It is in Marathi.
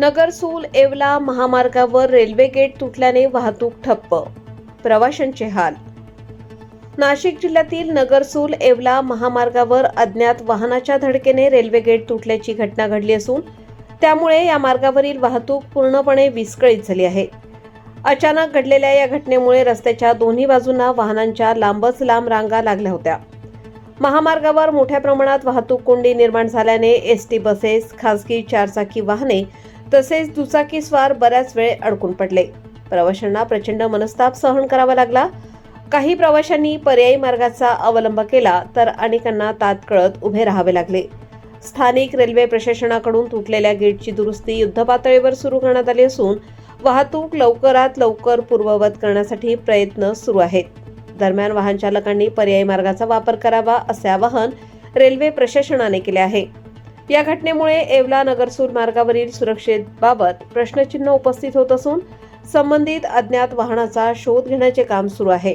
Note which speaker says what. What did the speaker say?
Speaker 1: नगरसूल येवला महामार्गावर रेल्वे गेट तुटल्याने वाहतूक ठप्प, प्रवाशांचे हाल। नाशिक जिल्ह्यातील नगरसूल येवला महामार्गावर अज्ञात वाहनाच्या धडकेने रेल्वे गेट तुटल्याची घटना घडली असून त्यामुळे या मार्गावरील वाहतूक पूर्णपणे विस्कळीत झाली आहे। अचानक घडलेल्या या घटनेमुळे रस्त्याच्या दोन्ही बाजूंना वाहनांच्या लांबच लांब रांगा लागल्या होत्या। महामार्गावर मोठ्या प्रमाणात वाहतूक कोंडी निर्माण झाल्याने एसटी बसेस, खासगी चारचाकी वाहने तसेच दुचाकीस्वार बऱ्याच वेळ अडकून पडले। प्रवाशांना प्रचंड मनस्ताप सहन करावा लागला। काही प्रवाशांनी पर्यायी मार्गाचा अवलंब केला तर अनेकांना तात्कळत उभे राहावे लागले। स्थानिक रेल्वे प्रशासनाकडून तुटलेल्या गेटची दुरुस्ती युद्धपातळीवर सुरू करण्यात आली असून वाहतूक लवकरात लवकर पूर्ववत करण्यासाठी प्रयत्न सुरू आहेत। दरम्यान वाहन चालकांनी पर्यायी मार्गाचा वापर करावा असे आवाहन रेल्वे प्रशासनाने केले आहे। या घटनेमुळे येवला नगरसूल मार्गावरील सुरक्षेबाबत प्रश्नचिन्ह उपस्थित होत असून संबंधित अज्ञात वाहनाचा शोध घेण्याचे काम सुरू आहे।